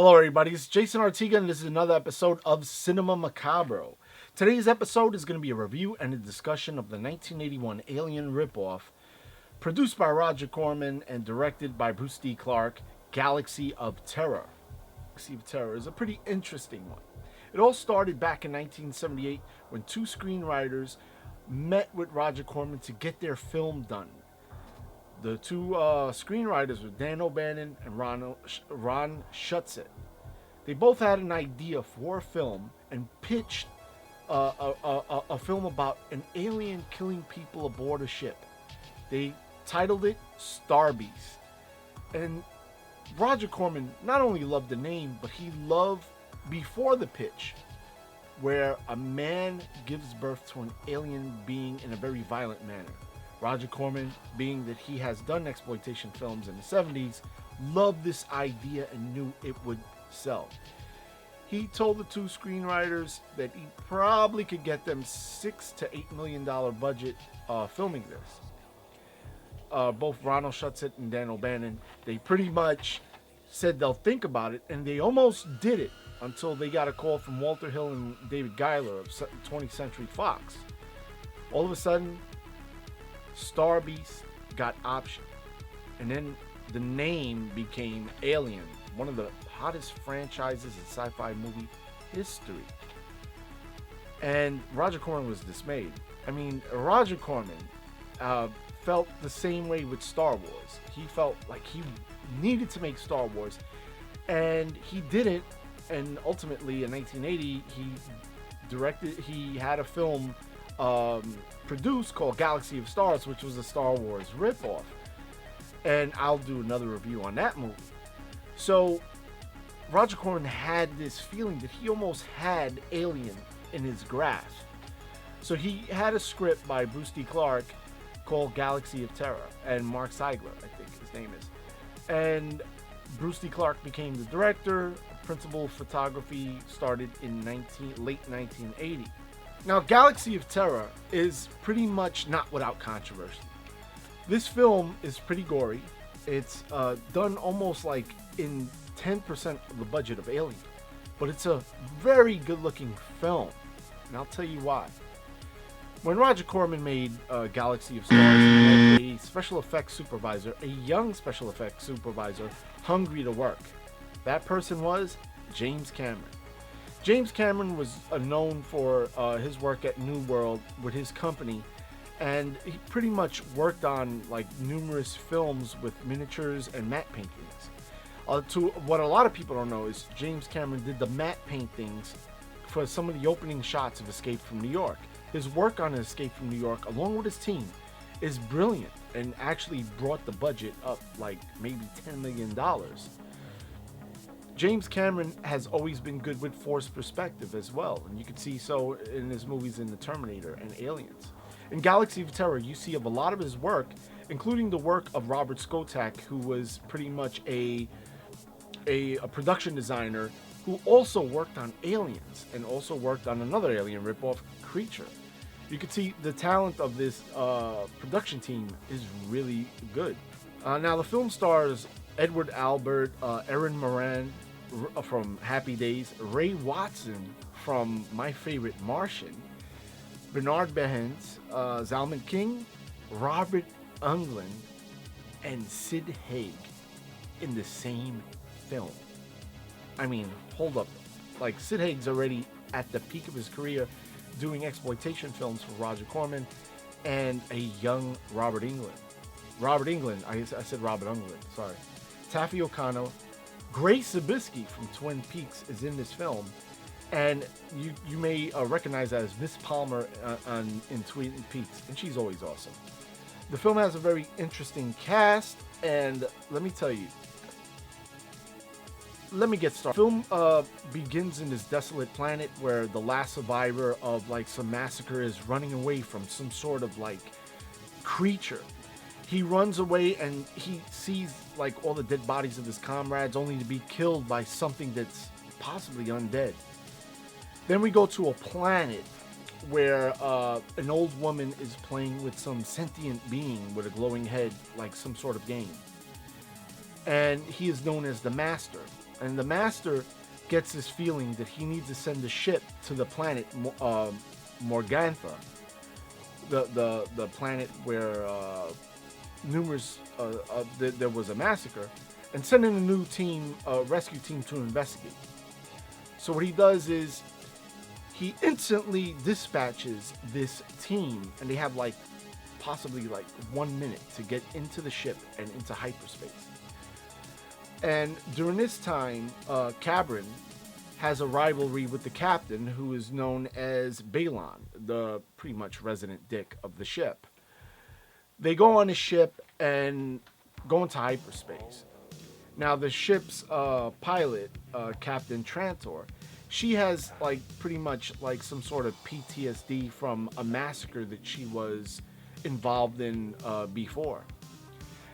Hello, everybody. It's Jason Artiga, and this is another episode of Cinema Macabro. Today's episode is going to be a review and a discussion of the 1981 Alien ripoff, produced by Roger Corman and directed by Bruce D. Clark, Galaxy of Terror. Galaxy of Terror is a pretty interesting one. It all started back in 1978 when two screenwriters met with Roger Corman to get their film done. The two screenwriters were Dan O'Bannon and Ron Schutzet. They both had an idea for a film and pitched a film about an alien killing people aboard a ship. They titled it Star Beast. And Roger Corman not only loved the name, but he loved before the pitch, where a man gives birth to an alien being in a very violent manner. Roger Corman, being that he has done exploitation films in the 70s, loved this idea and knew it would sell. He told the two screenwriters that he probably could get them $6 to $8 million budget filming this. Both Ronald Schutzet and Dan O'Bannon, they pretty much said they'll think about it, and they almost did it until they got a call from Walter Hill and David Giler of 20th Century Fox. All of a sudden, Star Beast got optioned, and then the name became Alien, one of the hottest franchises in sci-fi movie history. And Roger Corman was dismayed. I mean, Roger Corman felt the same way with Star Wars. He felt like he needed to make Star Wars, and he didn't. And ultimately, in 1980, he had a film produced called Galaxy of Stars, which was a Star Wars ripoff. And I'll do another review on that movie. So Roger Corman had this feeling that he almost had Alien in his grasp. So he had a script by Bruce D. Clark called Galaxy of Terror, and Mark Seigler, I think his name is. And Bruce D. Clark became the director. Principal photography started in late 1980. Now, Galaxy of Terror is pretty much not without controversy. This film is pretty gory. It's done almost like in 10% of the budget of Alien. But it's a very good-looking film, and I'll tell you why. When Roger Corman made Galaxy of Stars, he had a special effects supervisor, a young special effects supervisor, hungry to work. That person was James Cameron. James Cameron was known for his work at New World with his company, and he pretty much worked on like numerous films with miniatures and matte paintings. To what a lot of people don't know is James Cameron did the matte paintings for some of the opening shots of Escape from New York. His work on Escape from New York, along with his team, is brilliant and actually brought the budget up like maybe $10 million. James Cameron has always been good with forced perspective as well, and you can see so in his movies in The Terminator and Aliens. In Galaxy of Terror, you see of a lot of his work, including the work of Robert Skotak, who was pretty much a production designer who also worked on Aliens and also worked on another Alien ripoff, Creature. You can see the talent of this production team is really good. Now, the film stars Edward Albert, Erin Moran from Happy Days, Ray Watson from My Favorite Martian, Bernard Behens, Zalman King, Robert Englund, and Sid Haig in the same film. I mean, hold up. Like, Sid Haig's already at the peak of his career doing exploitation films for Roger Corman, and a young Robert Englund. I said Robert Englund, sorry. Taffy O'Connor, Grace Zabiskie from Twin Peaks is in this film, and you may recognize that as Miss Palmer in Twin Peaks, and she's always awesome. The film has a very interesting cast, and let me tell you, let me get started. The film begins in this desolate planet where the last survivor of like some massacre is running away from some sort of like creature. He runs away and he sees like all the dead bodies of his comrades, only to be killed by something that's possibly undead. Then we go to a planet where an old woman is playing with some sentient being with a glowing head, like some sort of game. And he is known as the Master. and the master gets this feeling that he needs to send a ship to the planet Morgantha, the planet where there was a massacre, and send in a new team, rescue team, to investigate. So what he does is he instantly dispatches this team, and they have like possibly like 1 minute to get into the ship and into hyperspace. And during this time, Cabron has a rivalry with the captain, who is known as Balon, the pretty much resident dick of the ship. They go on a ship and go into hyperspace. Now, the ship's pilot, Captain Trantor, she has like pretty much like some sort of PTSD from a massacre that she was involved in before.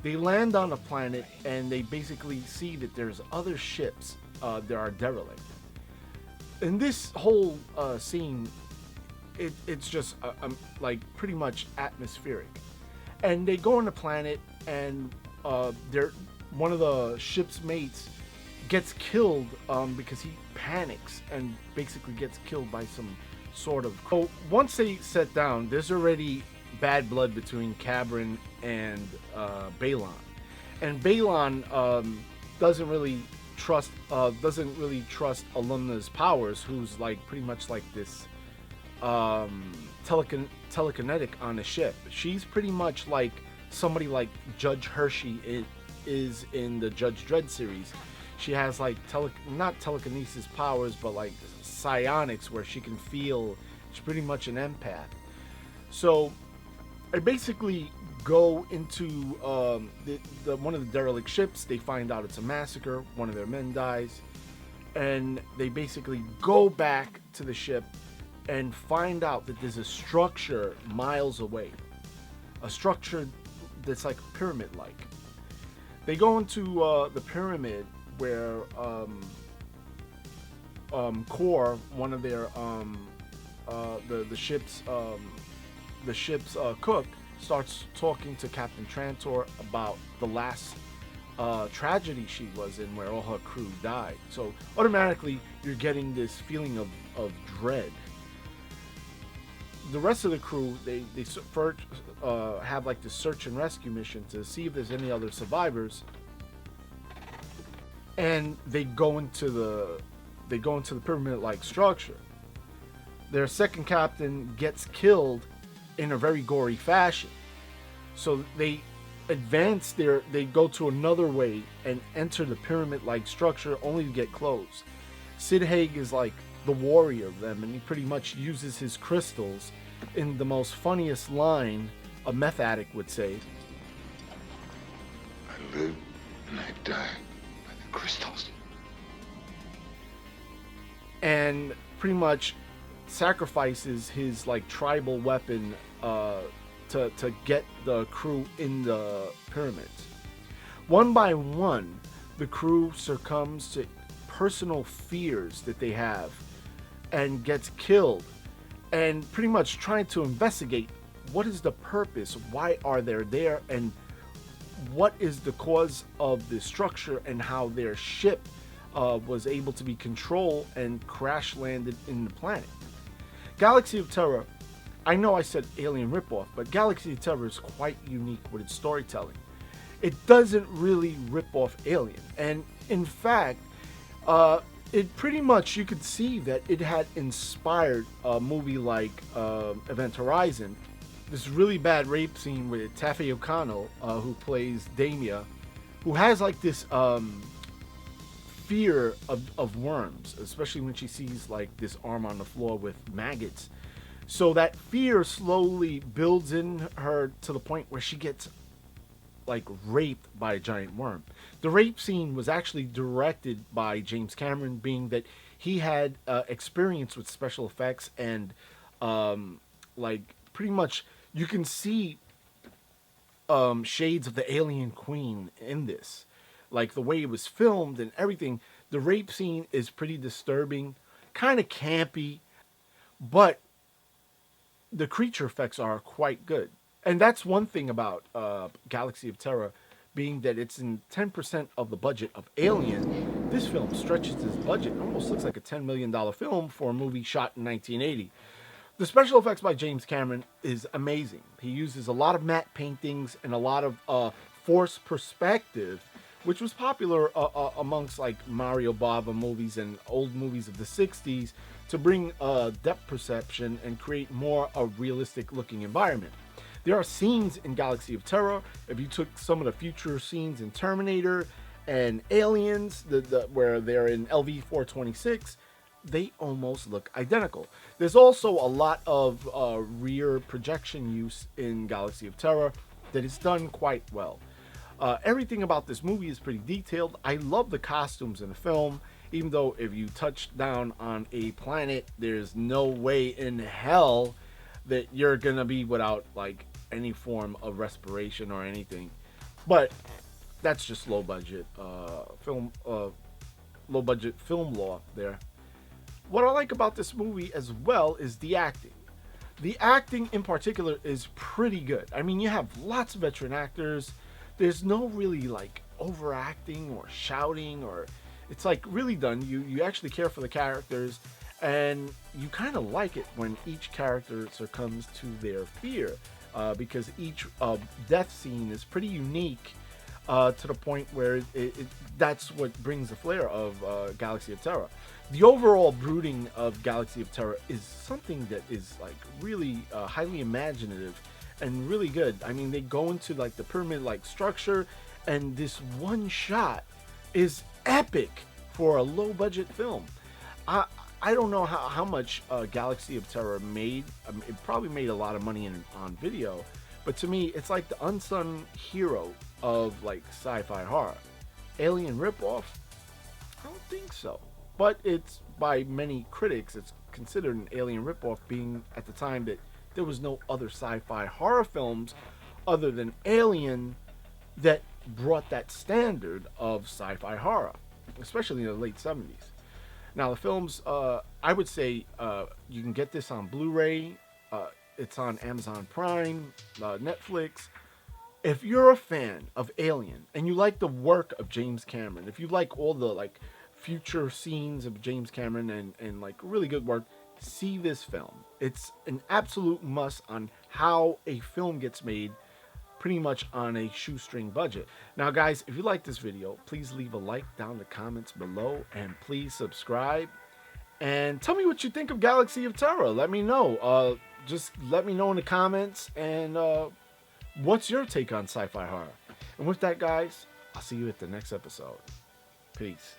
They land on a planet and they basically see that there's other ships that are derelict. In this whole scene, it's just like pretty much atmospheric. And they go on the planet, and one of the ship's mates gets killed because he panics and basically gets killed by some sort of... So once they set down, there's already bad blood between Cabron and Balon. And Balon doesn't really trust Alumna's powers, who's like pretty much like this telekinetic on the ship. She's pretty much like somebody like Judge Hershey is in the Judge Dredd series. She has like not telekinesis powers, but like psionics, where she can feel. She's pretty much an empath. So I basically go into one of the derelict ships. They find out it's a massacre. One of their men dies, and they basically go back to the ship and find out that there's a structure miles away, a structure that's like pyramid-like. They go into the pyramid where Core, one of their the ship's cook, starts talking to Captain Trantor about the last tragedy she was in, where all her crew died. So automatically you're getting this feeling of dread. The rest of the crew, they first have like this search and rescue mission to see if there's any other survivors, and they go into the pyramid-like structure. Their second captain gets killed in a very gory fashion, so they go to another way and enter the pyramid-like structure, only to get closed. Sid Haig is like the warrior of them, and he pretty much uses his crystals in the most funniest line a meth addict would say. I live and I die by the crystals. And pretty much sacrifices his like tribal weapon to get the crew in the pyramids. One by one, the crew succumbs to personal fears that they have and gets killed, and pretty much trying to investigate what is the purpose, why are they there, and what is the cause of the structure, and how their ship was able to be controlled and crash landed in the planet. Galaxy of Terror, I know I said Alien ripoff, but Galaxy of Terror is quite unique with its storytelling. It doesn't really rip off Alien, and in fact, it pretty much, you could see that it had inspired a movie like Event Horizon. This really bad rape scene with Taffy O'Connell, who plays Damia, who has like this fear of worms, especially when she sees like this arm on the floor with maggots. So that fear slowly builds in her to the point where she gets like raped by a giant worm. The rape scene was actually directed by James Cameron, being that he had experience with special effects, and like pretty much you can see shades of the Alien Queen in this, like the way it was filmed and everything. The rape scene is pretty disturbing, kind of campy, but the creature effects are quite good. And that's one thing about Galaxy of Terror, being that it's in 10% of the budget of Alien. This film stretches its budget. It almost looks like a $10 million film for a movie shot in 1980. The special effects by James Cameron is amazing. He uses a lot of matte paintings and a lot of forced perspective, which was popular amongst like Mario Bava movies and old movies of the 60s to bring depth perception and create more a realistic looking environment. There are scenes in Galaxy of Terror. If you took some of the future scenes in Terminator and Aliens, where they're in LV-426, they almost look identical. There's also a lot of rear projection use in Galaxy of Terror that is done quite well. Everything about this movie is pretty detailed. I love the costumes in the film, even though if you touch down on a planet, there's no way in hell that you're gonna be without like any form of respiration or anything. But that's just low budget film law there. What I like about this movie as well is the acting. The acting in particular is pretty good. I mean, you have lots of veteran actors. There's no really like overacting or shouting, or it's like really done. You actually care for the characters, and you kind of like it when each character succumbs to their fear, because each death scene is pretty unique to the point where that's what brings the flair of Galaxy of Terror. The overall brooding of Galaxy of Terror is something that is like really highly imaginative and really good. I mean, they go into like the pyramid-like structure, and this one shot is epic for a low-budget film. I don't know how much Galaxy of Terror made. I mean, it probably made a lot of money on video, but to me, it's like the unsung hero of like sci-fi horror. Alien ripoff? I don't think so. But it's, by many critics, it's considered an Alien ripoff, being at the time that there was no other sci-fi horror films other than Alien that brought that standard of sci-fi horror, especially in the late 70s. Now, the films, I would say you can get this on Blu-ray. It's on Amazon Prime, Netflix. If you're a fan of Alien and you like the work of James Cameron, if you like all the like future scenes of James Cameron and like really good work, see this film. It's an absolute must on how a film gets made pretty much on a shoestring budget. Now guys, if you like this video, please leave a like down in the comments below, and please subscribe and tell me what you think of Galaxy of Terror. Let me know. Just let me know in the comments, and what's your take on sci-fi horror? And with that guys, I'll see you at the next episode. Peace.